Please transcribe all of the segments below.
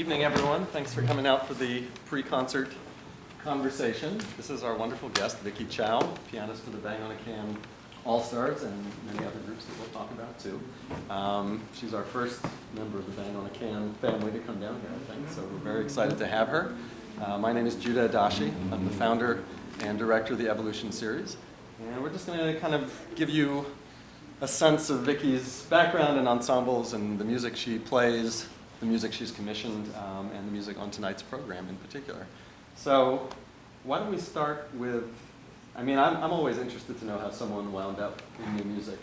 evening, everyone. Thanks for coming out for the pre-concert conversation. This is our wonderful guest, Vicky Chow, pianist for the Bang on a Can All-Stars and many other groups that we'll talk about too. She's our first member of the Bang on a Can family to come down here, I think, so we're very excited to have her. My name is Judah Adachi. I'm the founder and director of the Evolution series, and we're just going to kind of give you a sense of Vicky's background and ensembles and the music she plays, the music she's commissioned, and the music on tonight's program in particular. So why don't we start with, I'm always interested to know how someone wound up in new music.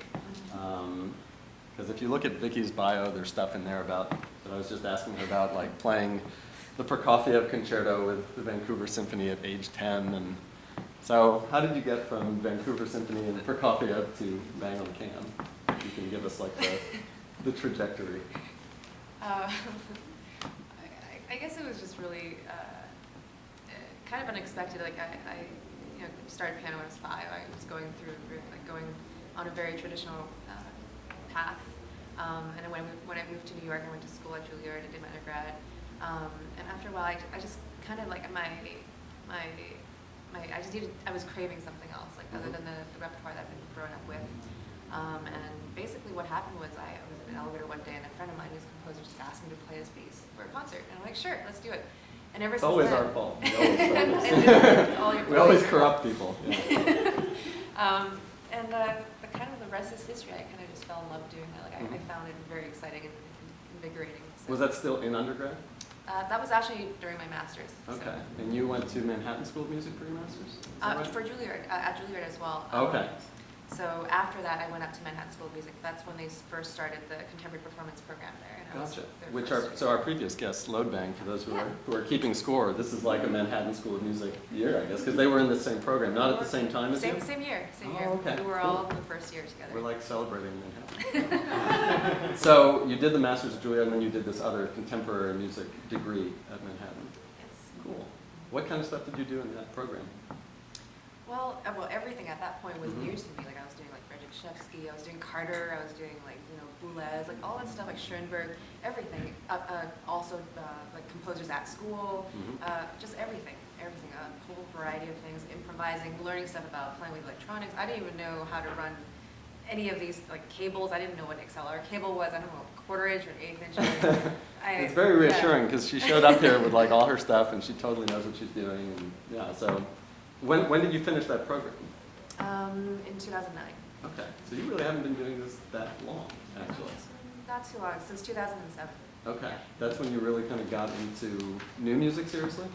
Because if you look at Vicky's bio, there's stuff in there about, that I was just asking her about, like playing the Prokofiev concerto with the Vancouver Symphony at age 10. And so how did you get from Vancouver Symphony and Prokofiev to Bang on a Can? If you can give us like the trajectory. I guess it was just really kind of unexpected. Like I started piano when I was 5. I was going on a very traditional path. And then when I moved to New York, I went to school at Juilliard and did my undergrad. And after a while, I just kind of like I was craving something else, like other than the repertoire that I've been growing up with. And basically what happened was I was in an elevator one day and a friend of mine who's a composer just asked me to play this piece for a concert. And I'm like, sure, let's do it. And ever since always then, our fault. We always corrupt people. Yeah. And the kind of the rest is history. I kind of just fell in love doing that. Like I found it very exciting and invigorating. So. Was that still in undergrad? That was actually during my master's. Okay. So. And you went to Manhattan School of Music for your master's? Right? For Juilliard, at Juilliard as well. Okay. So after that, I went up to Manhattan School of Music. That's when they first started the contemporary performance program there. And Gotcha. So our previous guest, Loadbang, for those who are keeping score, this is like a Manhattan School of Music year, I guess, because they were in the same program, not at the same time as you? Same year. Okay. We were all in the first year together. We're like celebrating Manhattan. So you did the master's at Juilliard, and then you did this other contemporary music degree at Manhattan. Yes. Cool. What kind of stuff did you do in that program? Well, everything at that point was new to me. Like I was doing like Reich, I was doing Carter, I was doing like Boulez, like all that stuff, like Schoenberg, everything. Also like composers at school, just everything, a whole variety of things. Improvising, learning stuff about playing with electronics. I didn't even know how to run any of these like cables. I didn't know what an XLR cable was. I don't know what 1/4 inch or 1/8 inch. It's very reassuring because she showed up here with like all her stuff and she totally knows what she's doing. And yeah, so. When did you finish that program? In 2009. Okay, so you really haven't been doing this that long, actually. Not too long, since 2007. Okay, Yeah. That's when you really kind of got into new music seriously?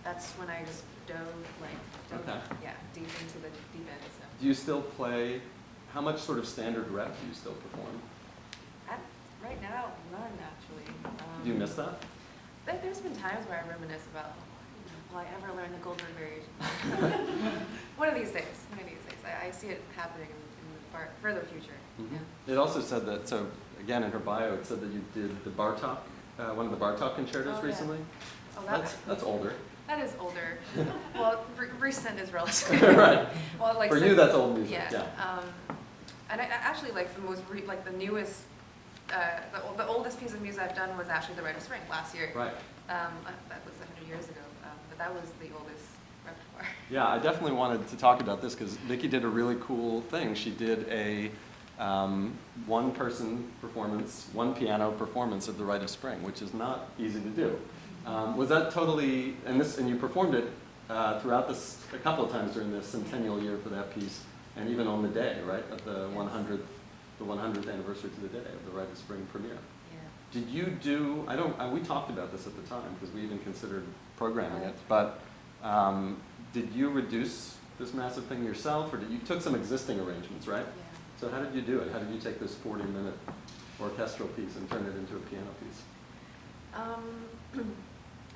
That's when I just dove deep into the deep end. So. Do you still play, how much sort of standard rep do you still perform? Right now, none actually. Do you miss that? There's been times where I reminisce about, will I ever learn the Goldberg variation? One of these days. I see it happening in the further future. Mm-hmm. Yeah. It also said that, so again in her bio, it said that you did the Bartok, one of the Bartok concertos recently. Yeah. Oh, that's older. That is older. Well, recent is relative. Right. Well, like for you, that's old music. Yeah. And I actually like the newest, the oldest piece of music I've done was actually the Rite of Spring last year. Right. That was 100 years ago, but that was the oldest repertoire. Yeah, I definitely wanted to talk about this because Vicky did a really cool thing. She did a one-person performance, one piano performance of the Rite of Spring, which is not easy to do. Was that totally, and you performed it throughout this, a couple of times during the centennial year for that piece, and even on the day, right, of the 100th anniversary to the day of the Rite of Spring premiere. Did you do, we talked about this at the time because we even considered programming it, but did you reduce this massive thing yourself, or you took some existing arrangements, right? Yeah. So how did you do it? How did you take this 40-minute orchestral piece and turn it into a piano piece?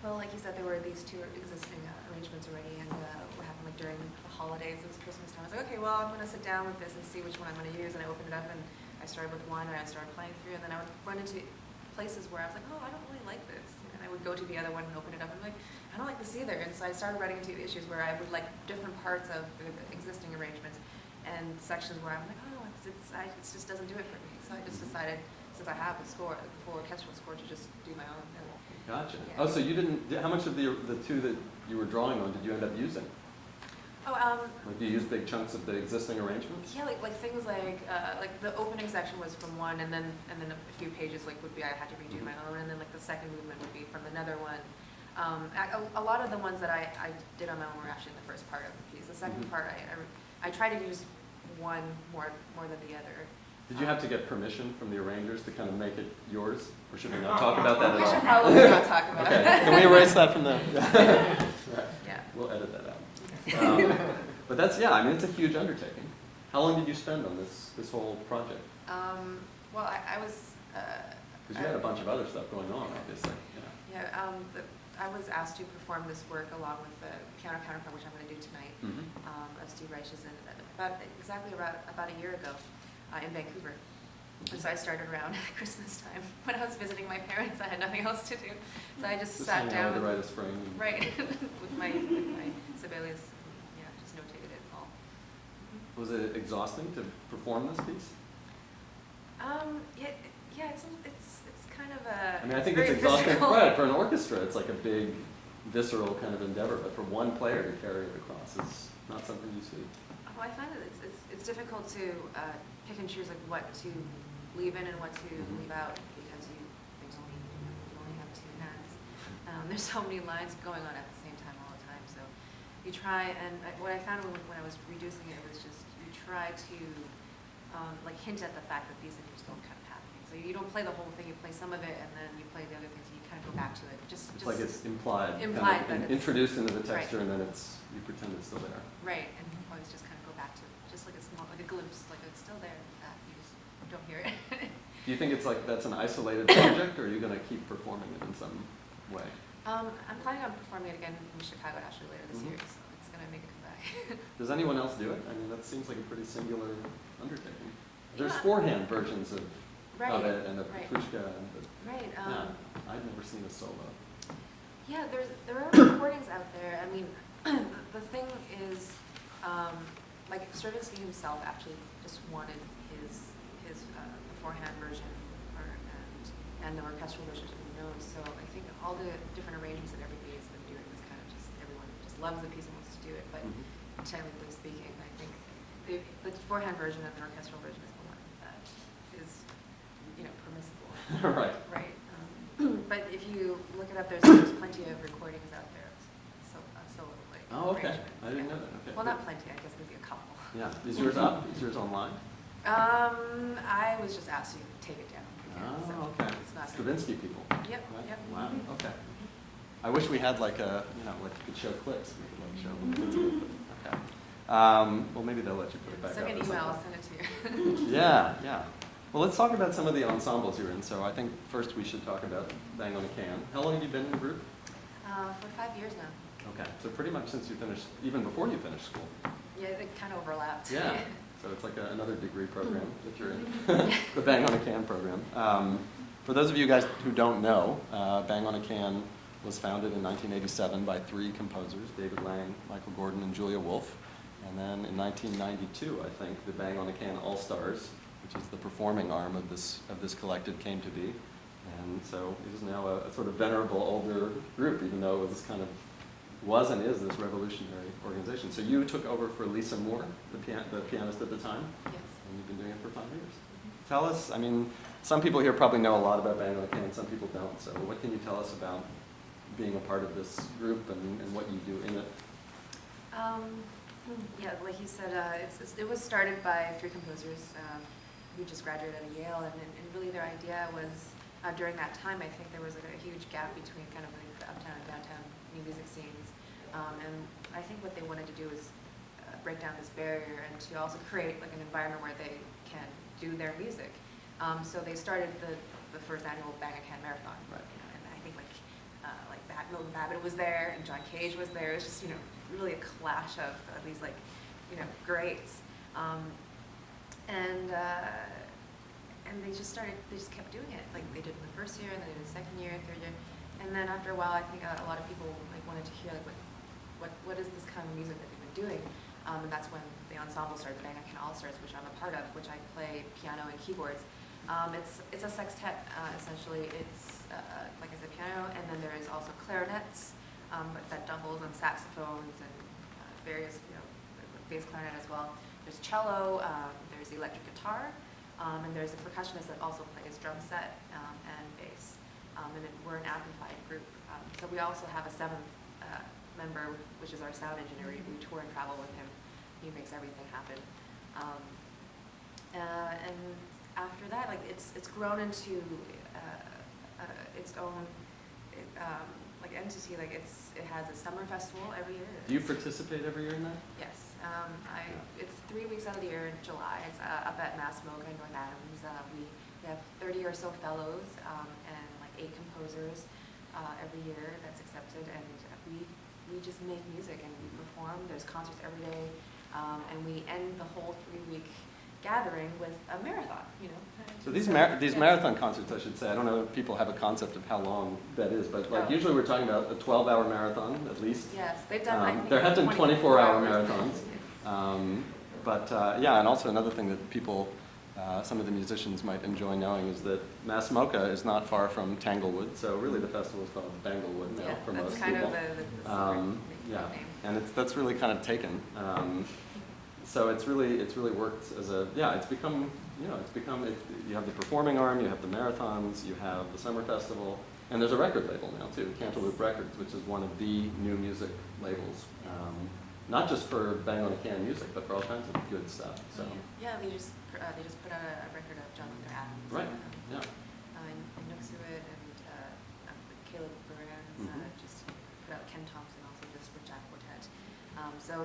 Well, like you said, there were these two existing arrangements already, and what happened like during the holidays, it was Christmas time. I was like, okay, well, I'm going to sit down with this and see which one I'm going to use, and I opened it up, and I started with one, and I started playing through, and then I would run into places where I was like, oh, I don't really like this. And I would go to the other one and open it up and be like, I don't like this either. And so I started running into issues where I would like different parts of the existing arrangements and sections where I'm like, oh, it just doesn't do it for me. So I just decided since I have a score, a full orchestral score, to just do my own. And, Gotcha. yeah. Oh, so you didn't, how much of the two that you were drawing on did you end up using? Oh, Like, do you use big chunks of the existing arrangements? yeah, like things like the opening section was from one, and then a few pages like would be I had to redo my own, and then like the second movement would be from another one. A lot of the ones that I did on my own were actually in the first part of the piece. The second part, I try to use one more than the other. Did you have to get permission from the arrangers to kind of make it yours, or should we not talk about that at all? We should probably not talk about Okay, it. can we erase that from the? Right. Yeah. We'll edit that out. But that's, yeah, I mean, it's a huge undertaking. How long did you spend on this whole project? Well, I was. Because you had a bunch of other stuff going on, obviously. Yeah. I was asked to perform this work along with the piano counterpart, which I'm going to do tonight, of Steve Reich's, exactly about a year ago in Vancouver. And so I started around Christmas time when I was visiting my parents. I had nothing else to do, so I just sat down to write a spring. Right, with my Sibelius, yeah, just notated it all. Was it exhausting to perform this piece? Yeah, it's kind of a. I mean, I think very it's exhausting, physical. right? For an orchestra, it's like a big, visceral kind of endeavor. But for one player to carry it across is not something you see. Well, I find that it's difficult to pick and choose like what to leave in and what to leave out, because you only have two hands. There's so many lines going on at the same time all the time. So you try, and what I found when I was reducing it was just you try to like hint at the fact that these things don't kind of happening. So you don't play the whole thing; you play some of it, and then you play the other things, and you kind of go back to it. It's like it's implied, Implied, kind of but it's introduced into the texture, right. and then you pretend it's still there. Right, and you always just kind of go back to it, just like a small, like a glimpse, like it's still there. You just don't hear it. Do you think it's like that's an isolated project, or are you going to keep performing it in some way? I'm planning on performing it again in Chicago actually later this year, so it's going to make a comeback. Does anyone else do it? I mean, that seems like a pretty singular undertaking. There's Yeah. four-hand versions of it and of right. Petrushka. Right. Yeah, I've never seen a solo. Yeah, there are recordings out there. I mean, the thing is, like Stravinsky himself actually just wanted his beforehand version and the orchestral version to be known. So I think all the different arrangements that everybody has been doing is kind of just everyone just loves the piece and wants to do it. But technically speaking, I think the beforehand version and the orchestral version is the one that is, permissible. Right. Right. But if you look it up, there's plenty of recordings out there. Solo like. Oh, okay. arrangements. I didn't Yeah. know that. Okay. Well, not plenty. I guess maybe a couple. Yeah. Is yours up? Is yours online? I was just asked to take it down. Oh, so okay. It's not. Stravinsky people. Yep. Right? Yep. Wow. Okay. I wish we had like a, like you could show clips. We could like show them. Okay. Well, maybe they'll let you put it back Send up. me an at some email. I'll point. send it to you. Yeah, yeah. Well, let's talk about some of the ensembles you're in. So I think first we should talk about Bang on a Can. How long have you been in the group? For 5 years now. Okay, so pretty much since you finished, even before you finished school. Yeah, it kind of overlapped. Yeah, so it's like another degree program that you're in, the Bang on a Can program. For those of you guys who don't know, Bang on a Can was founded in 1987 by 3 composers, David Lang, Michael Gordon, and Julia Wolf. And then in 1992, I think, the Bang on a Can All-Stars, which is the performing arm of this collective, came to be. And so it is now a sort of venerable older group, even though it was and is this revolutionary organization. So you took over for Lisa Moore, the pianist at the time, Yes. and you've been doing it for 5 years. Tell us, I mean, some people here probably know a lot about Bang on a Can, some people don't. So what can you tell us about being a part of this group and what you do in it? Yeah, like you said, it was started by 3 composers who just graduated out of Yale, and really their idea was, during that time, I think there was a huge gap between kind of like the uptown and downtown new music scenes, and I think what they wanted to do is break down this barrier and to also create like an environment where they can do their music. So they started the first annual Bang a Can Marathon, Right. and I think like Milton Babbitt was there and John Cage was there. It was just really a clash of these like greats, and they just kept doing it. Like they did in the first year, and then they did the second year, third year, and then after a while, I think a lot of people like wanted to hear like what is this kind of music that they've been doing, and that's when the ensemble started, the Bang a Can All Stars, which I'm a part of, which I play piano and keyboards. It's a sextet, essentially. It's, like I said, piano, and then there is also clarinets, but that doubles on saxophones and various, bass clarinet as well. There's cello, there's electric guitar, and there's a percussionist that also plays drum set and bass. We're an amplified group. So we also have a seventh member, which is our sound engineer. We tour and travel with him. He makes everything happen. And after that, like it's grown into its own entity. Like it has a summer festival every year. Do you participate every year in that? Yes. It's 3 weeks out of the year in July. It's up at Massmoga in North Adams. We have 30 or so fellows and like 8 composers every year that's accepted, and we just make music and we perform. There's concerts every day, and we end the whole 3-week gathering with a marathon. So these marathon concerts, I should say, I don't know if people have a concept of how long that is, but like usually we're talking about a 12-hour marathon at least. Yes, they've done. I think there have been 24-hour hours. marathons. Yeah, and also another thing that people, some of the musicians might enjoy knowing is that Massmoga is not far from Tanglewood, so really the festival is called Banglewood now for most people. That's kind of the yeah, name. and that's really kind of taken. So it's really worked as it's become, you have the performing arm, you have the marathons, you have the summer festival, and there's a record label now too, Cantaloupe Records, which is one of the new music labels. Not just for bang on a can music, but for all kinds of good stuff. So yeah, they just put out a record of John Luther Adams. Right. Yeah. And Nuxuit and Caleb Burns just put out Ken Thompson also just with Jack Quartet. So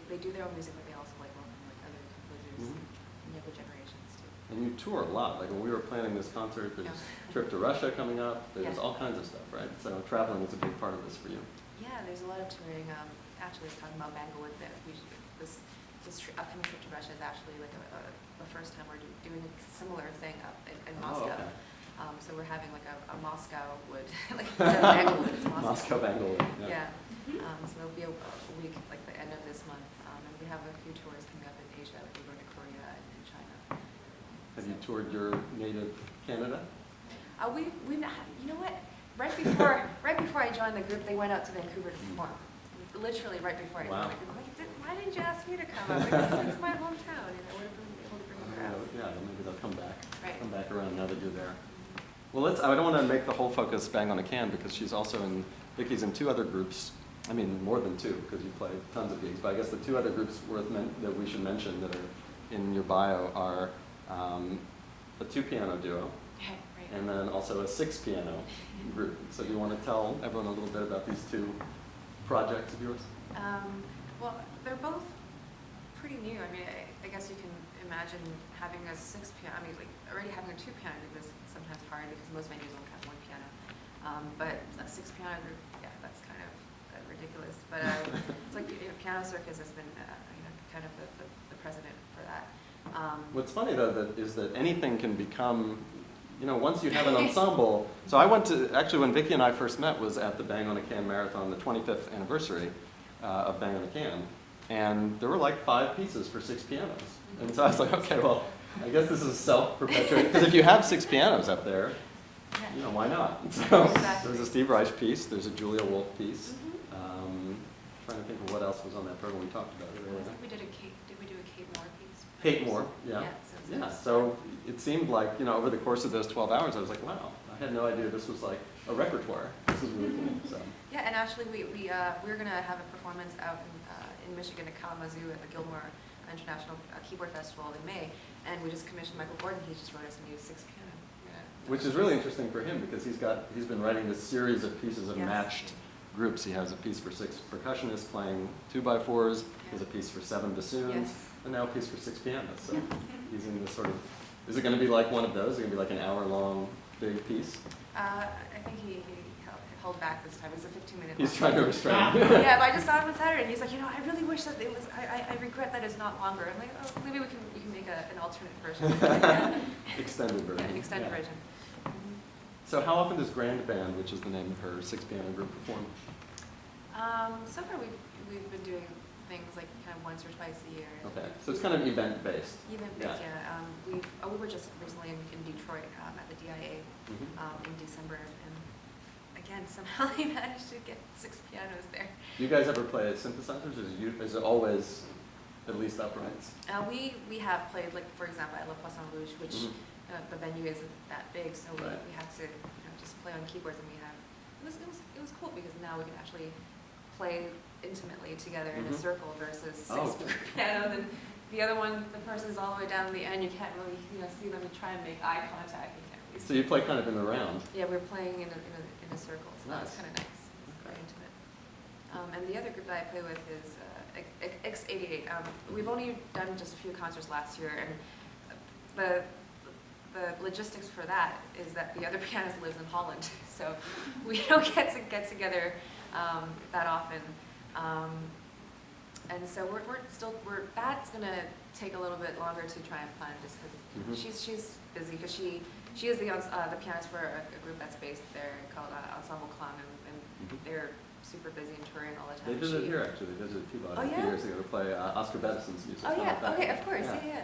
they do their own music, but they also welcome other composers and younger generations too. And you tour a lot. Like when we were planning this concert, there's a trip to Russia coming up. There's all kinds of stuff, right? So traveling is a big part of this for you. Yeah, there's a lot of touring. Actually, talking about Banglewood, this upcoming trip to Russia is actually like the first time we're doing a similar thing up in Moscow. Okay. So we're having like a Moscow wood, like instead of Banglewood, it's Moscow. Banglewood. Yeah. So there'll be a week like the end of this month, and we have a few tours coming up in Asia. Like we're going to Korea and in China. Have you toured your native Canada? We've not. You know what? Right before I joined the group, they went out to Vancouver to perform. Literally right before I joined the group. I'm like, why didn't you ask me to come? I'm like, it's my hometown, and I would have been able to bring the crowd. Yeah, maybe they'll come back. Right. Come back around now that you're there. Well, I don't want to make the whole focus bang on a can because she's also Vicky's in 2 other groups. I mean, more than 2 because you play tons of gigs. But I guess the 2 other groups that we should mention that are in your bio are a 2-piano duo. Right. And then also a 6-piano group. So do you want to tell everyone a little bit about these 2 projects of yours? Well, they're both pretty new. I mean, I guess you can imagine having a 6-piano. I mean, like already having a 2-piano group is sometimes hard because most venues only have 1 piano. But a 6-piano group, yeah, that's kind of ridiculous. But it's like Piano Circus has been kind of the precedent for that. What's funny though is that anything can become, once you have an ensemble. So I went to, actually when Vicky and I first met was at the Bang on a Can Marathon, the 25th anniversary of Bang on a Can. And there were like 5 pieces for 6 pianos. And so I was like, okay, well, I guess this is self-perpetuating. Because if you have 6 pianos up there, why not? So there's a Steve Reich piece, there's a Julia Wolf piece. Trying to think of what else was on that program we talked about earlier. I think we did a Kate Moore piece? Kate Moore, yeah. So it seemed like, over the course of those 12 hours, I was like, wow, I had no idea this was like a repertoire. This is really cool. So. Yeah, and actually we're going to have a performance out in Michigan at Kalamazoo at the Gilmore International Keyboard Festival in May, and we just commissioned Michael Gordon. He just wrote us a new 6-piano. Which is really interesting for him because he's been writing this series of pieces of matched groups. He has a piece for 6 percussionists playing 2x4s. He has a piece for 7 bassoons, and now a piece for 6 pianos. So he's in this sort of. Is it going to be like one of those? Is it going to be like an hour-long big piece? I think he held back this time. It's a 15-minute. He's trying to restrain. Yeah, but I just saw him on Saturday, and he's like, I really wish that it was. I regret that it's not longer. I'm like, oh, maybe we can make an alternate version. Extended version. Yeah, extended version. So how often does Grand Band, which is the name of her 6-piano group, perform? So far we've been doing things like kind of once or twice a year. Okay, so it's kind of event-based. Event-based, yeah. We were just recently in Detroit at the DIA in December, and again, somehow they managed to get 6 pianos there. Do you guys ever play synthesizers, or is it always at least uprights? We have played, like, for example, at La Poisson Rouge, which the venue isn't that big, so we had to just play on keyboards, and it was cool because now we can actually play intimately together in a circle versus 6 pianos, and the other one, the person's all the way down the end, you can't really see them try and make eye contact. You can't really So you play kind of in the round? Yeah, we're playing in a circle, so that was kind of nice. It's very intimate. And the other group that I play with is X88. We've only done just a few concerts last year, and the logistics for that is that the other pianist lives in Holland, so we don't get together that often. And so that's gonna take a little bit longer to try and plan, just because she's busy, because she is the pianist for a group that's based there called Ensemble Klang, and they're super busy and touring all the time. They visited here, actually. They visited Cuba a few years ago to play Oscar Bettison's music. Oh yeah, okay, of course, yeah.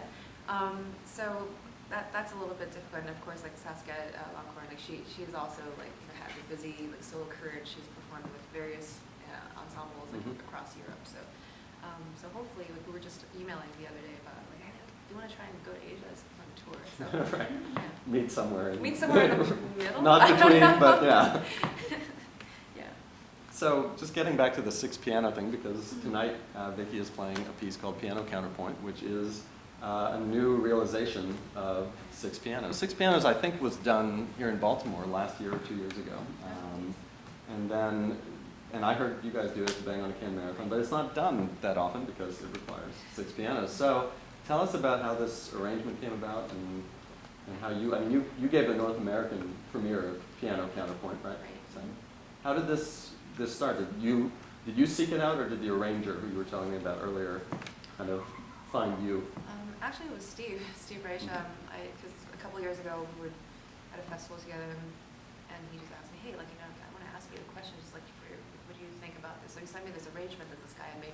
So that's a little bit different. And of course, like Saskia Longhorn, like she's also like had a busy like solo career. She's performed with various ensembles like across Europe. So hopefully, like we were just emailing the other day about like, hey, do you want to try and go to Asia on a tour? So right. Yeah. Meet somewhere in the middle. Not between, but yeah. Yeah. So just getting back to the 6 piano thing, because tonight Vicky is playing a piece called Piano Counterpoint, which is a new realization of 6 pianos. 6 pianos, I think, was done here in Baltimore last year or 2 years ago. And I heard you guys do it at the Bang on a Can Marathon, but it's not done that often because it requires 6 pianos. So tell us about how this arrangement came about and how you gave the North American premiere of Piano Counterpoint, right? So how did this start? Did you seek it out, or did the arranger who you were telling me about earlier kind of find you? Actually, it was Steve Reich. Because a couple years ago we were at a festival together, and he just asked me, hey, like, I want to ask you a question, just like, what do you think about this? So he sent me this arrangement that this guy had made.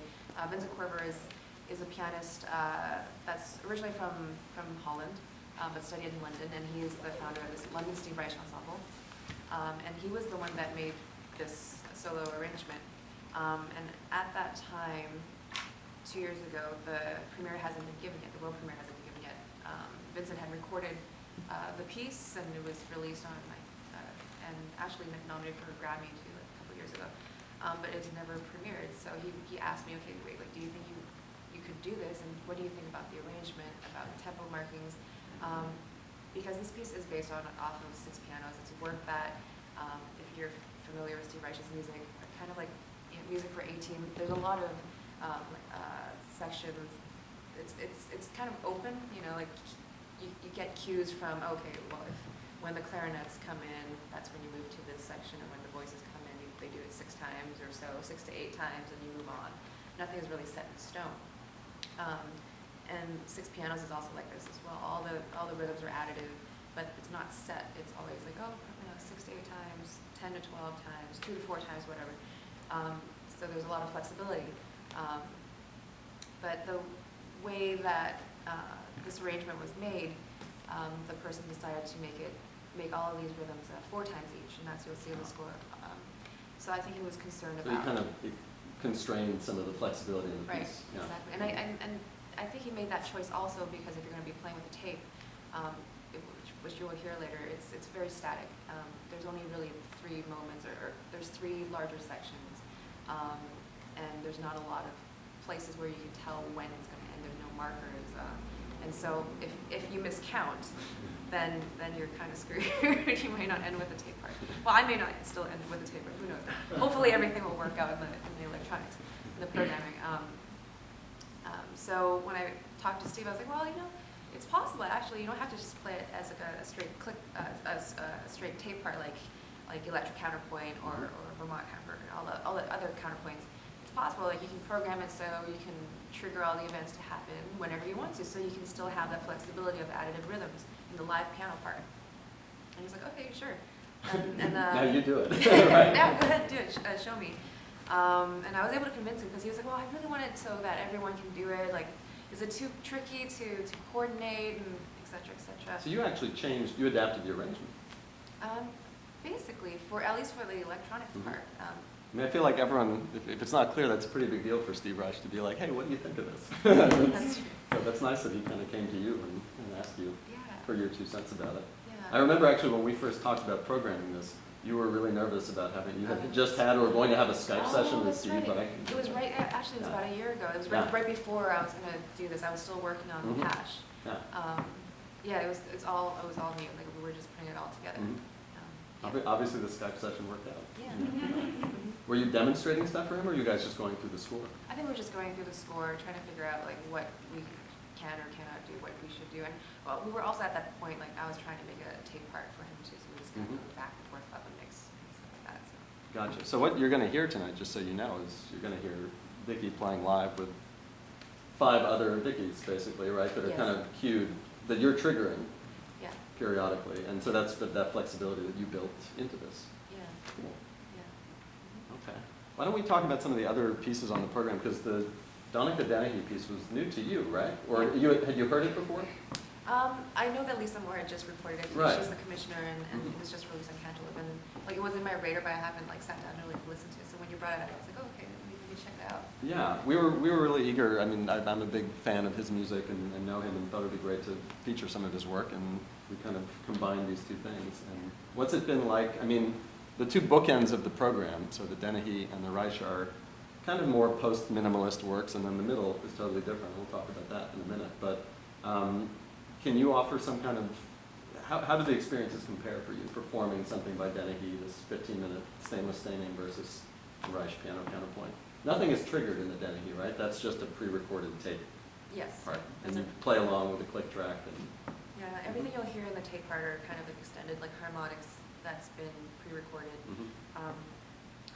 Vincent Corver is a pianist that's originally from Holland, but studied in London, and he is the founder of this London Steve Reich Ensemble. And he was the one that made this solo arrangement. And at that time, 2 years ago, the premiere hasn't been given yet, the world premiere hasn't been given yet. Vincent had recorded the piece, and it was released on, and actually nominated for a Grammy too, like a couple years ago. But it's never premiered, so he asked me, okay, wait, like, do you think you could do this, and what do you think about the arrangement, about tempo markings? Because this piece is based off of 6 pianos. It's a work that, if you're familiar with Steve Reich's music, kind of like music for 18, there's a lot of sections. It's kind of open, like you get cues from, okay, well, when the clarinets come in, that's when you move to this section, and when the voices come in, they do it 6 times or so, 6 to 8 times, and you move on. Nothing is really set in stone. And 6 pianos is also like this as well. All the rhythms are additive, but it's not set. It's always like, 6 to 8 times, 10 to 12 times, 2 to 4 times, whatever. So there's a lot of flexibility. But the way that this arrangement was made, the person decided to make all of these rhythms 4 times each, and that's what you'll see in the score. So I think he was concerned about. So you kind of constrained some of the flexibility in the right, piece. Yeah. Exactly. And I think he made that choice also because if you're going to be playing with a tape, which you will hear later, it's very static. There's only really 3 moments, or there's 3 larger sections, and there's not a lot of places where you can tell when it's going to end. There's no markers, and so if you miscount, then you're kind of screwed. You might not end with the tape part. Well, I may not still end with the tape part. Who knows? Hopefully, everything will work out in the electronics, in the programming. So when I talked to Steve, I was like, well, it's possible. Actually, you don't have to just play it as like a straight click, a straight tape part like electric counterpoint or Vermont counterpoint, all the other counterpoints. It's possible. Like, you can program it so you can trigger all the events to happen whenever you want to, so you can still have that flexibility of additive rhythms in the live piano part. And he's like, okay, sure. And now you do it. right. Now go ahead and do it. Show me. And I was able to convince him because he was like, well, I really want it so that everyone can do it. Like, is it too tricky to coordinate and et cetera, et cetera. So you actually changed, you adapted the arrangement. Basically, at least for the electronic part. I mean, I feel like everyone, if it's not clear, that's a pretty big deal for Steve Reich to be like, hey, what do you think of this? That's true. So that's nice that he kind of came to you and asked you for your 2 cents about it. Yeah. I remember actually when we first talked about programming this, you were really nervous about having, you had just had or were going to have a Skype session with Steve Reich. It was right, actually it was about a year ago. It was right before I was going to do this. I was still working on the hash. Yeah, it was all new. Like we were just putting it all together. Obviously the Skype session worked out. Yeah. Were you demonstrating stuff for him, or were you guys just going through the score? I think we were just going through the score, trying to figure out like what we can or cannot do, what we should do. And well, we were also at that point, like I was trying to make a tape part for him too, so we just kind of go back and forth about the mix and stuff like that. So. Gotcha. So what you're going to hear tonight, just so you know, is you're going to hear Vicky playing live with 5 other Vickies, basically, right? That are kind of cued, that you're triggering periodically. And so that's that flexibility that you built into this. Yeah. Cool. Yeah. Okay. Why don't we talk about some of the other pieces on the program? Because the Donnacha Dennehy piece was new to you, right? Or had you heard it before? I know that Lisa Moore had just reported it. Right. She's the commissioner, and it was just released on Cantaloupe. And like it was in my radar, but I haven't like sat down and really listened to it. So when you brought it up, I was like, oh, okay, let me check it out. Yeah, we were really eager. I mean, I'm a big fan of his music and know him, and thought it would be great to feature some of his work. And we kind of combined these 2 things. And what's it been like? I mean, the 2 bookends of the program, so the Dennehy and the Reich, are kind of more post-minimalist works, and then the middle is totally different. We'll talk about that in a minute. But can you offer some kind of, how do the experiences compare for you, performing something by Dennehy, this 15-minute stainless staining versus Reich piano counterpoint? Nothing is triggered in the Dennehy, right? That's just a pre-recorded tape Yes. part. And you play along with a click track. And yeah, everything you'll hear in the tape part are kind of like extended, like harmonics that's been pre-recorded,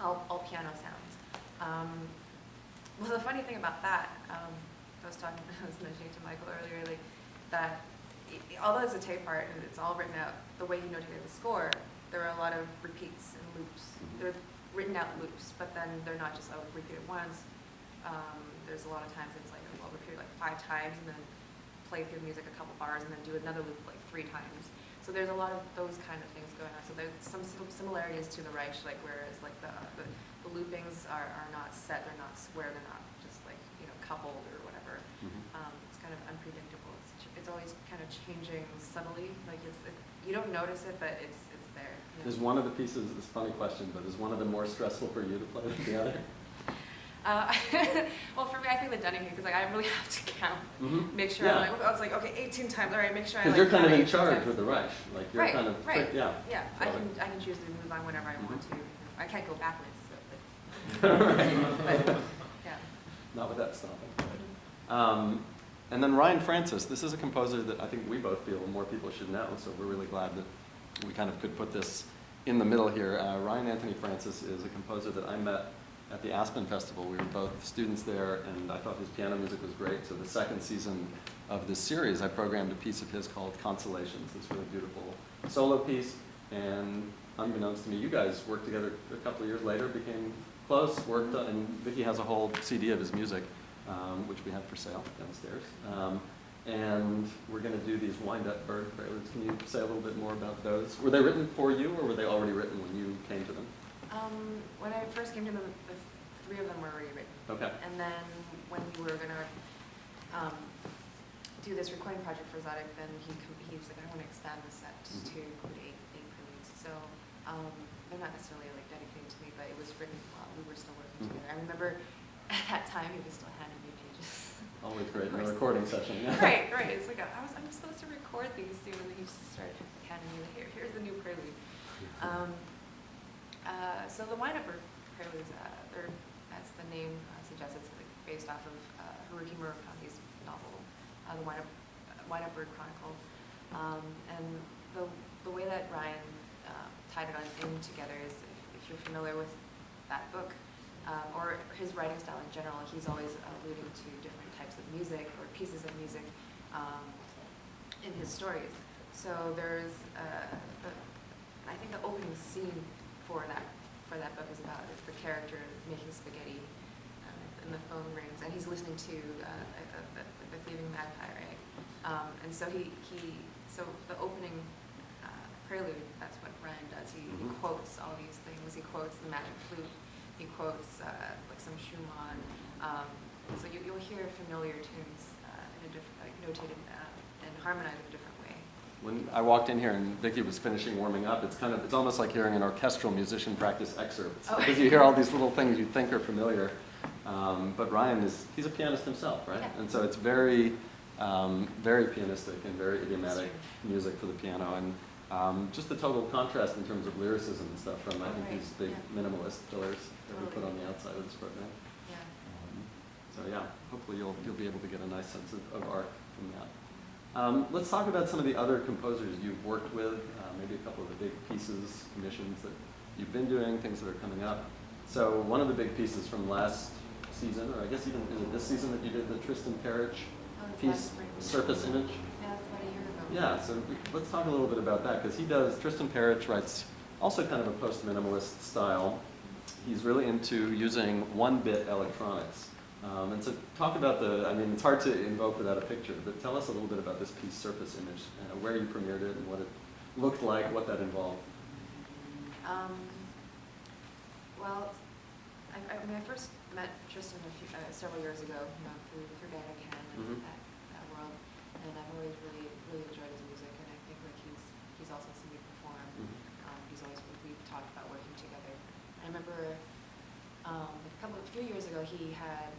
all piano sounds. Well, the funny thing about that, I was mentioning to Michael earlier, like that, although it's a tape part and it's all written out the way he notated the score, there are a lot of repeats and loops. They're written out loops, but then they're not just repeated once. There's a lot of times it's like, well, repeat like 5 times and then play through the music a couple bars and then do another loop like 3 times. So there's a lot of those kind of things going on. So there's some similarities to the Reich, like whereas like the loopings are not set, they're not square, they're not just like, you know, coupled or whatever. It's kind of unpredictable. It's always kind of changing subtly. Like you don't notice it, but it's there. You know? is one of the pieces, it's a funny question, but is one of them more stressful for you to play than the other? Well, for me, I think the Dennehy, because like I really have to count, make sure I'm like, I was like, okay, 18 times, all right, make sure I like. Because you're kind of in 18 charge times. with the Reich, like you're kind of, yeah. Yeah, I can choose to move on whenever I want to. I can't go backwards, so, but yeah. Not with that stopping. And then Ryan Francis, this is a composer that I think we both feel more people should know, so we're really glad that we kind of could put this in the middle here. Ryan Anthony Francis is a composer that I met at the Aspen Festival. We were both students there, and I thought his piano music was great. So the 2nd season of this series, I programmed a piece of his called Consolations, this really beautiful solo piece. And unbeknownst to me, you guys worked together a couple of years later, became close, worked on, and Vicky has a whole CD of his music, which we have for sale downstairs. And we're going to do these wind-up bird preludes. Can you say a little bit more about those? Were they written for you, or were they already written when you came to them? When I first came to them, the 3 of them were already written. Okay. And then when we were going to do this recording project for Zadok, then he was like, I want to expand the set to include 8 preludes. So they're not necessarily like dedicated to me, but it was written while we were still working together. I remember at that time he was still handing me pages. Always great in a recording session. Yeah. Right. It's like I'm supposed to record these soon, and then he just started handing me like, here's the new prelude. So the wind-up preludes, as the name suggests, it's like based off of Haruki Murakami's novel, The Wind-Up Bird Chronicle. And the way that Ryan tied it in together is, if you're familiar with that book, or his writing style in general, he's always alluding to different types of music or pieces of music in his stories. So there's, I think the opening scene for before that book is about. It's the character making spaghetti, and the phone rings, and he's listening to the Thieving Magpie, right? And so so the opening prelude, that's what Ryan does. He quotes all these things. He quotes the Magic Flute. He quotes like some Schumann. So you'll hear familiar tunes in a different, like notated and harmonized in a different way. When I walked in here and Vicky was finishing warming up, it's almost like hearing an orchestral musician practice excerpts, because you hear all these little things you think are familiar. But Ryan he's a pianist himself, right? Yeah. And so it's very, very pianistic and very idiomatic music for the piano, and just a total contrast in terms of lyricism and stuff from, I think, these big minimalist fillers that we put on the outside of this program. Yeah. So yeah, hopefully you'll be able to get a nice sense of art from that. Let's talk about some of the other composers you've worked with, maybe a couple of the big pieces, commissions that you've been doing, things that are coming up. So one of the big pieces from last season, or I guess even, is it this season that you did the Tristan Parrish piece, Surface Image? Yeah, that's about a year ago. Yeah, so let's talk a little bit about that, because Tristan Parrish writes also kind of a post-minimalist style. He's really into using one-bit electronics. And so talk about it's hard to invoke without a picture, but tell us a little bit about this piece, Surface Image, where you premiered it and what it looked like, what that involved. Well, I first met Tristan several years ago, through Donnacha and that world, and I've always really enjoyed his music, and I think like he's also seen me perform. We've talked about working together. I remember a few years ago he had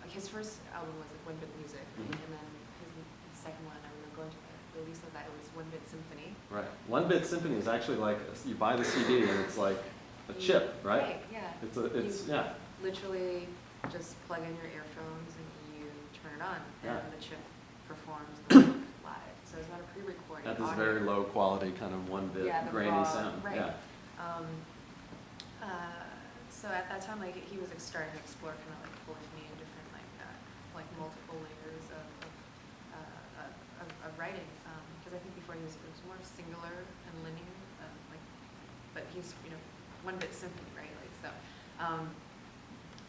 his first album was like One Bit Music, and then his second one, I remember going to the release of that, it was One Bit Symphony. Right. One Bit Symphony is actually like, you buy the CD and it's like a chip, right? Right, yeah. It's yeah. Literally just plug in your earphones and you turn it on, and the chip performs the work live. So it's not a pre-recording. At this very low quality kind of one-bit grainy raw sound. Right. Yeah. So at that time, like he was starting to explore kind of like with me in different like multiple layers of writing. Because I think before it was more singular and linear, but he's one bit symphony, right? Like so.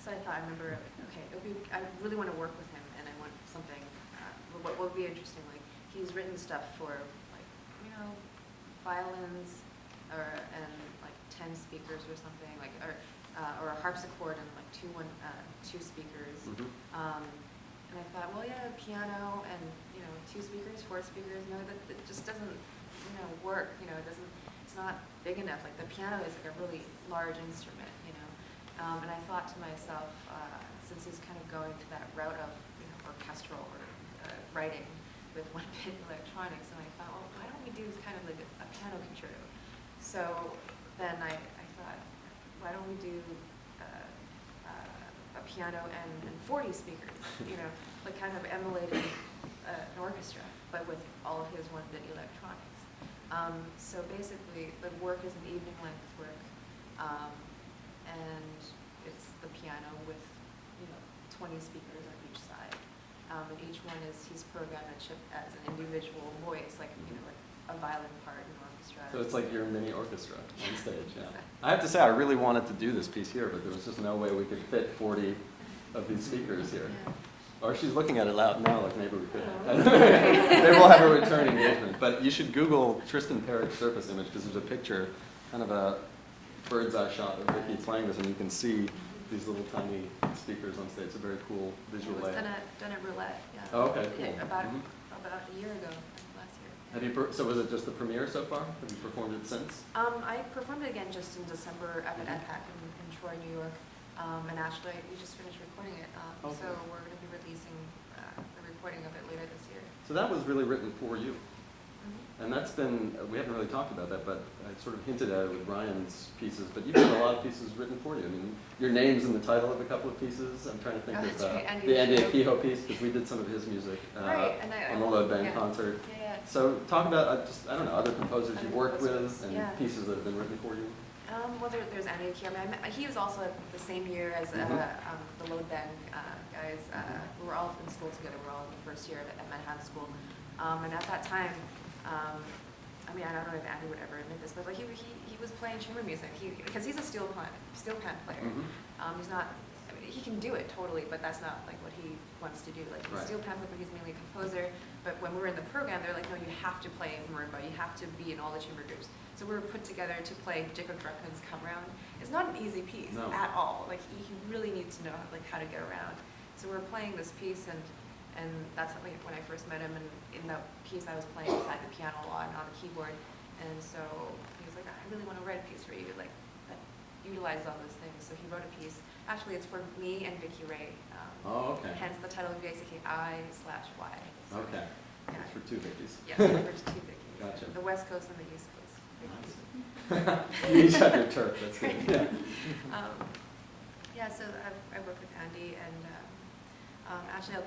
So I remember, okay, I really want to work with him, and I want something. What would be interesting? Like he's written stuff for violins, and like 10 speakers or something, like or a harpsichord and like two speakers. And I thought, well, yeah, piano and 2 speakers, 4 speakers. No, that just doesn't work. It doesn't. It's not big enough. Like the piano is like a really large instrument. And I thought to myself, since he's kind of going to that route of orchestral or writing with one-bit electronics, and I thought, well, why don't we do kind of like a piano concerto? So then I thought, why don't we do a piano and 40 speakers, like kind of emulating an orchestra, but with all of his one-bit electronics. So basically, the work is an evening-length work, and it's the piano with 20 speakers on each side, and each one he's programmed a chip as an individual voice, like like a violin part in an orchestra. So it's like your mini orchestra on stage. Yeah. I have to say, I really wanted to do this piece here, but there was just no way we could fit 40 of these speakers here. Yeah. Or she's looking at it loud now, like maybe we could. Maybe we'll have a return engagement. But you should Google Tristan Parrish Surface Image, because there's a picture, kind of a bird's eye shot of Vicky playing this, and you can see these little tiny speakers on stage. It's a very cool visual It was layout. done at Roulette, yeah. Oh, okay, cool. About a year ago, last year. Have you? So was it just the premiere so far? Have you performed it since? I performed it again just in December up at EPAC in Troy, New York. And actually, we just finished recording it, Okay. so we're going to be releasing the recording of it later this year. So that was really written for you. And that's been, we haven't really talked about that, but I sort of hinted at it with Ryan's pieces, but you've got a lot of pieces written for you. I mean, your name's in the title of a couple of pieces. I'm trying to think of right. the Andy Akiho piece, because we did some of his music on the Load Band concert. Yeah. So talk about, I don't know, other composers you've worked with and Yeah. pieces that have been written for you. Well, there's Andy Akiho. He was also the same year as the Load Band guys. We were all in school together. We were all in the first year at Manhattan School. And at that time, I mean, I don't know if Andy would ever admit this, but like he was playing chamber music. Because he's a steel pan player. He's not. I mean, he can do it totally, but that's not like what he wants to do. Like he's a steel pan player, he's mainly a composer. But when we were in the program, they're like, no, you have to play marimba. You have to be in all the chamber groups. So we were put together to play Jacob Drucken's Come Round. It's not an easy piece at all. Like he really needs to know like how to get around. So we're playing this piece, and that's like when I first met him. And in that piece, I was playing beside the piano a lot and on the keyboard. And so he was like, I really want to write a piece for you, like that utilizes all those things. So he wrote a piece. Actually, it's for me and Vicky Ray. Hence the title VICKI/Y. So, Okay. Yeah. It's for two Vickies. Yeah, there's two Vickies. Gotcha. The West Coast and the East Coast. You each have your turf, that's good. Yeah. Yeah, so I work with Andy, and actually I'll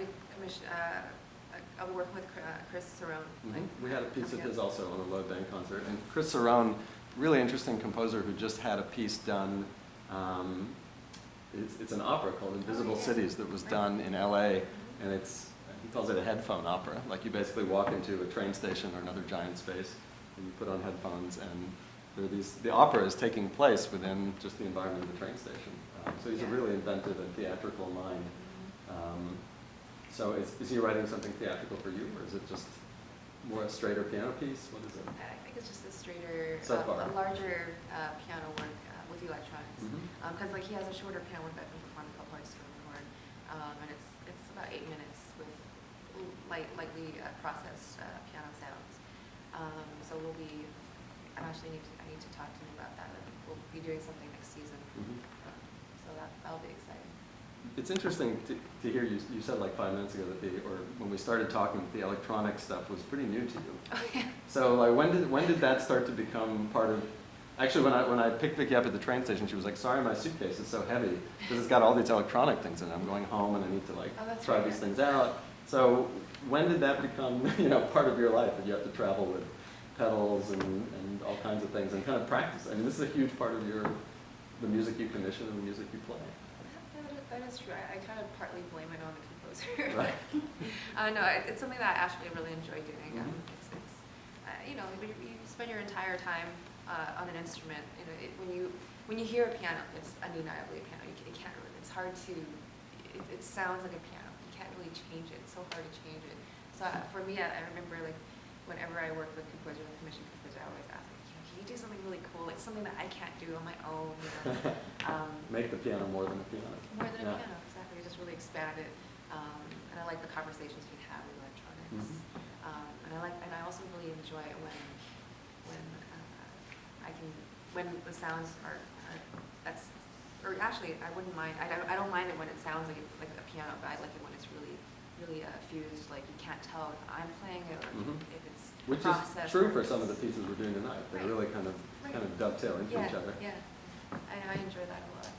be working with Chris Cerrone. We had a piece of his also on the Low Band concert. And Chris Cerrone, really interesting composer who just had a piece done. It's an opera called Invisible Cities that was done in LA, and he calls it a headphone opera. Like you basically walk into a train station or another giant space, and you put on headphones, and the opera is taking place within just the environment of the train station. So he's a really inventive and theatrical mind. So is he writing something theatrical for you, or is it just more a straighter piano piece? What is it? I think it's just a straighter, a larger piano work with electronics. Because like he has a shorter piano work that can perform a couple parts to record, and it's about 8 minutes with lightly processed piano sounds. So I need to talk to him about that. We'll be doing something next season. So that'll be exciting. It's interesting to hear you said like 5 minutes ago that when we started talking, the electronic stuff was pretty new to you. Oh yeah. So like when did that start to become part of? Actually, when I picked Vicky up at the train station, she was like, "Sorry, my suitcase is so heavy because it's got all these electronic things in it. I'm going home and I need to like try these things out." So when did that become part of your life that you have to travel with pedals and all kinds of things and kind of practice? I mean, this is a huge part of the music you commission and the music you play. That is true. I kind of partly blame it on the composer. Right. No, it's something that I actually really enjoy doing. It's you spend your entire time on an instrument. When you hear a piano, it's undeniably a piano. It can't really. It's hard to. It sounds like a piano. You can't really change it. It's so hard to change it. So for me, I remember like whenever I work with composers and commission composers, I always ask, can you do something really cool, like something that I can't do on my own? Make the piano more than a piano. More than a piano, exactly. Just really expand it. And I like the conversations we have with electronics. And I also really enjoy it when the sounds are or actually I wouldn't mind. I don't mind it when it sounds like a piano, but I like it when it's really fused. Like you can't tell if I'm playing it or if it's which is true for some of the pieces we're doing tonight. They really kind of dovetail into each other. Yeah, I enjoy that a lot.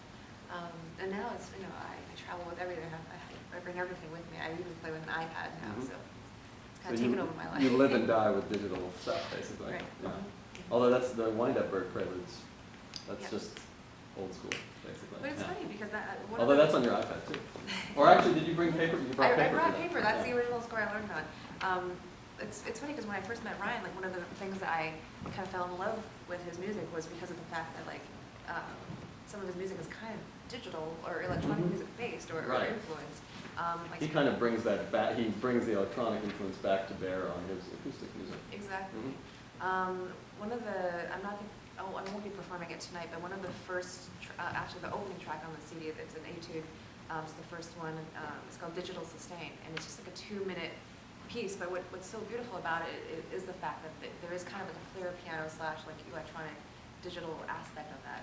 And now it's I travel with everything. I bring everything with me. I even play with an iPad now, so it's kind of taken over my life. You live and die with digital stuff, basically. Right. Yeah. Although that's the wind-up bird preludes. That's just old school, basically. But it's funny because although that's on your iPad too. Or actually, did you bring paper? You brought paper. I brought paper. That's the original score I learned on. It's funny because when I first met Ryan, like one of the things that I kind of fell in love with his music was because of the fact that like some of his music is kind of digital or electronic music based or influenced. He kind of brings that back. He brings the electronic influence back to bear on his acoustic music. Exactly. One of the I won't be performing it tonight, but one of the first, actually the opening track on the CD, it's an etude. It's the first one. It's called Digital Sustain, and it's just like a 2-minute piece. But what's so beautiful about it is the fact that there is kind of like a clear piano / like electronic digital aspect of that.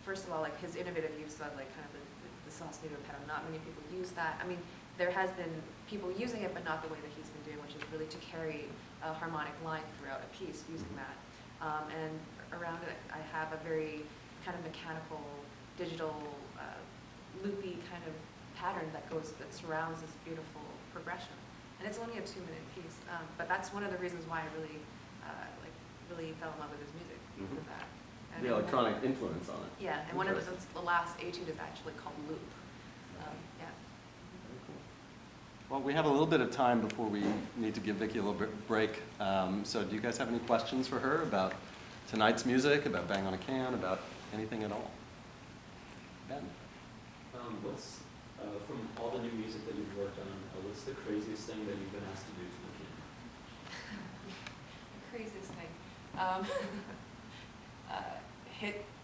First of all, like his innovative use of like kind of the sauce-native pedal. Not many people use that. I mean, there has been people using it, but not the way that he's been doing, which is really to carry a harmonic line throughout a piece using that. And around it, I have a very kind of mechanical, digital, loopy kind of pattern that surrounds this beautiful progression. And it's only a 2-minute piece, but that's one of the reasons why I really fell in love with his music. With that. And the electronic influence on it. Yeah, and one of the last etude is actually called Loop. Yeah. Very cool. Well, we have a little bit of time before we need to give Vicky a little bit break. So do you guys have any questions for her about tonight's music, about Bang on a Can, about anything at all? Ben? What's, from all the new music that you've worked on, what's the craziest thing that you've been asked to do to the piano? The craziest thing.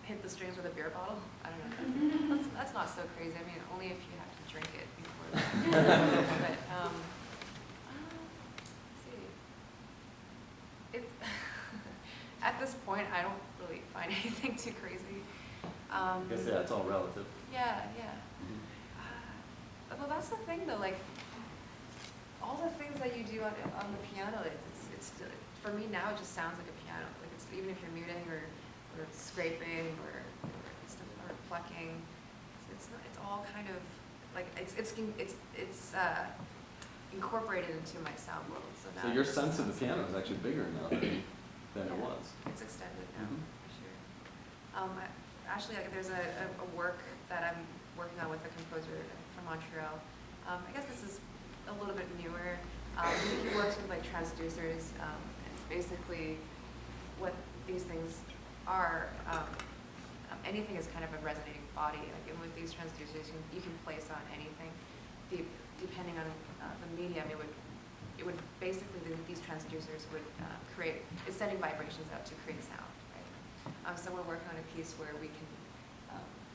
Hit the strings with a beer bottle. I don't know. That's not so crazy. I mean, only if you have to drink it before. But let's see. It at this point, I don't really find anything too crazy. I guess, yeah, it's all relative. Yeah, yeah. Mm-hmm. Well, that's the thing, though. Like all the things that you do on the piano, it's for me now. It just sounds like a piano. Like it's even if you're muting or scraping or plucking, it's all kind of like it's incorporated into my sound world. So now your sense of the piano is actually bigger now than it was. It's extended now, Mm-hmm. for sure. Actually, like, there's a work that I'm working on with a composer from Montreal. I guess this is a little bit newer. He works with like transducers. It's basically what these things are. Anything is kind of a resonating body. Like, and with these transducers, you can place on anything, depending on the medium. It would basically these transducers would it's sending vibrations out to create sound. Right? So we're working on a piece where we can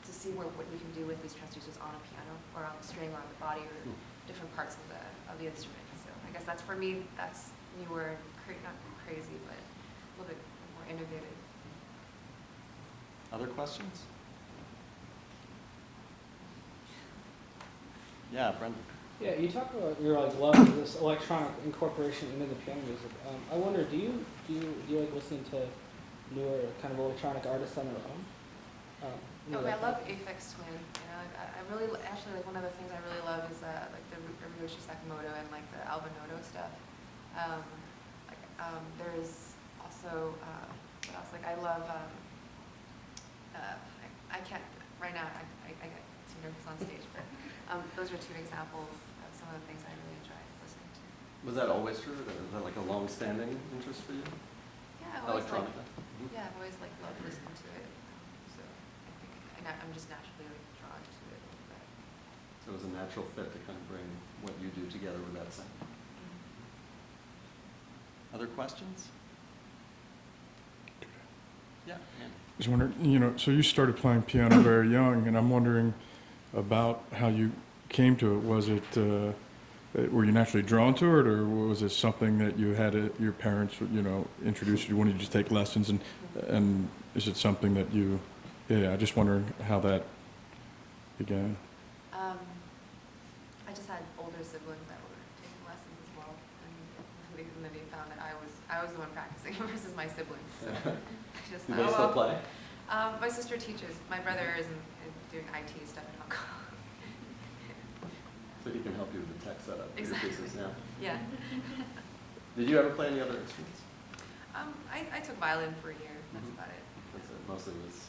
to see what we can do with these transducers on a piano or on the string or on the body or different parts of the instrument. So I guess that's for me. That's newer, not crazy, but a little bit more innovative. Other questions? Yeah, Brendan. Yeah, you talk about your like love of this electronic incorporation into the piano music. I wonder, do you like listening to newer kind of electronic artists on their own? I love Aphex Twin. You know, I really actually like one of the things I really love is like the Ryuichi Sakamoto and like the Albanoto stuff. There's also what else? Like I love. I can't right now. I get too nervous on stage, but those are two examples of some of the things I really enjoy listening to. Was that always true? Or is that like a long-standing interest for you? Yeah, I've always liked. Electronica? Mm-hmm. Yeah, I've always like loved listening to it. So I think I'm just naturally like, drawn to it. But. So it was a natural fit to kind of bring what you do together with that sound. Mm-hmm. Other questions? Yeah, Andy. I was wondering, so you started playing piano very young, and I'm wondering about how you came to it. Was it, were you naturally drawn to it, or was it something that you had, your parents, introduced you, wanted you to take lessons, and is it something that I just wondering how that began. I just had older siblings that were taking lessons as well, and then they found that I was the one practicing versus my siblings. So just Do they still play? My sister teaches. My brother is doing IT stuff in Hong Kong. So he can help you with the tech setup for Exactly. your pieces now. Yeah. Did you ever play any other instruments? I took violin for a year. That's Mhm. about it. That's it. Mostly was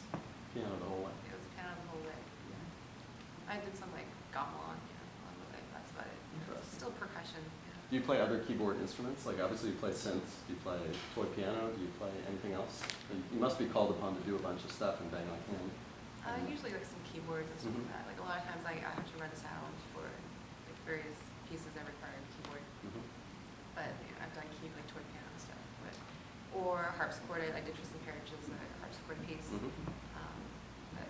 piano the whole way. It was piano the whole way. Yeah. I did some like gamelan, along the way. That's about it. Interesting. Still percussion. Do you play other keyboard instruments? Like obviously you play synths. Do you play toy piano? Do you play anything else? You must be called upon to do a bunch of stuff and bang on a can. Usually like some keyboards and stuff Mhm. like that. Like a lot of times I have to run sound for like various pieces that require a keyboard. Mm-hmm. But I've done like toy piano and stuff. Or harpsichord. I did Tristan Parrich's harpsichord piece. Mm-hmm. But,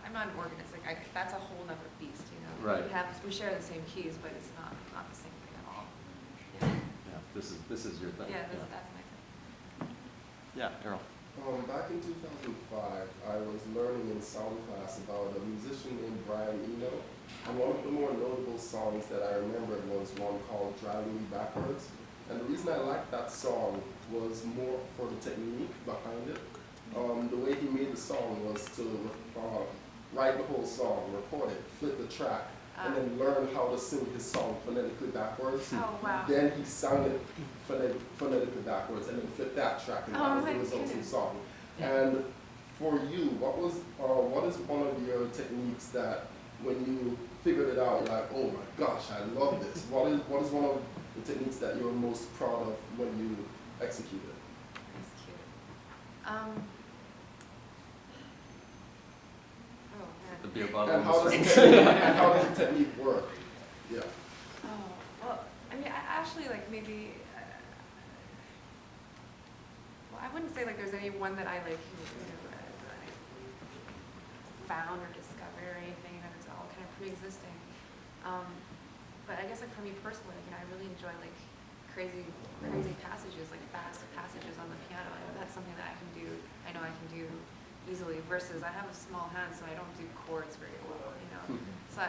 I'm not an organist. Like that's a whole other beast. Right. We share the same keys, but it's not the same thing at all. Yeah, this is your thing. Yeah, that's my thing. Yeah, Errol. Back in 2005, I was learning in sound class about a musician named Brian Eno, and one of the more notable songs that I remembered was one called Driving Me Backwards. And the reason I liked that song was more for the technique behind it. The way he made the song was to write the whole song, record it, flip the track, and then learn how to sing his song phonetically backwards. Oh, wow. Then he sang it phonetically backwards, and then flipped that track, and that was the resulting song. And for you, what is one of your techniques that when you figured it out, you're like, oh my gosh, I love this. What is one of the techniques that you're most proud of when you execute it? That's cute. Oh, The man. beer bottle. And on how the does screen. and how does the technique work? Yeah. Oh, well, I mean, I actually, like, maybe, well, I wouldn't say, like, there's any one that I, like, that I found or discovered or anything, that it's all kind of pre-existing. But I guess, like, for me personally, like, I really enjoy, like, crazy passages, like, fast passages on the piano. I know that's something that I know I can do easily, versus I have a small hand, so I don't do chords very well, you know? So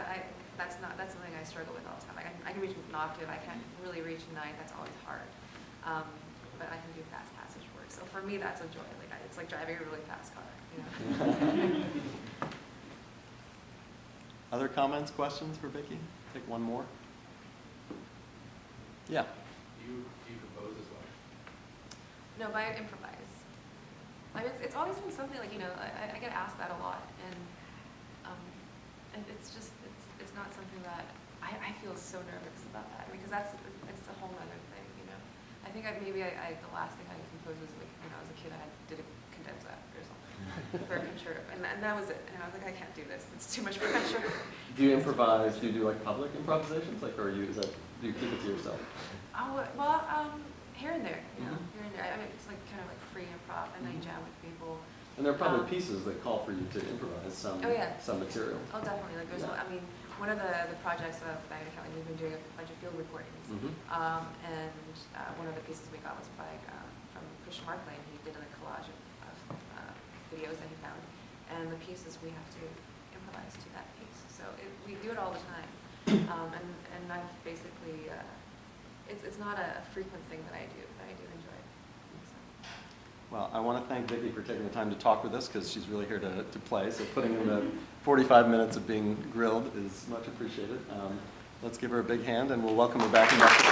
that's something I struggle with all the time. I can reach an octave, I can't really reach a ninth, that's always hard. But I can do fast passage work. So for me, that's a joy. Like, it's like driving a really fast car, you know? Other comments, questions for Vicky? Take one more. Yeah. Do you compose as well? No, but I improvise. I mean, it's always been something like, you know, I get asked that a lot, and it's just, it's not something that, I feel so nervous about that, because it's a whole other thing, you know. I think the last thing I composed was, like, when I was a kid, I did a cadenza or something for a concerto, and that was it. And I was like, I can't do this, it's too much pressure. Do you improvise? Do you do like public improvisations? Like, or do you keep it to yourself? Oh, well, here and there, you know, Mhm. here and there. I mean, it's like kind of like free improv, and I jam with people. And there are probably pieces that call for you to improvise some Oh, yeah. some material. Oh, definitely. Like, Yeah. I mean, one of the projects of Bangor County, we've been doing a bunch of field recordings, Mm-hmm. and one of the pieces we got was by from Christian Markley. He did a collage of videos that he found, and the pieces we have to improvise to that piece. So we do it all the time, and I've basically it's not a frequent thing that I do, but I do enjoy it. So. Well, I want to thank Vicky for taking the time to talk with us, because she's really here to play. So putting in the 45 minutes of being grilled is much appreciated. Let's give her a big hand, and we'll welcome her back in Dr.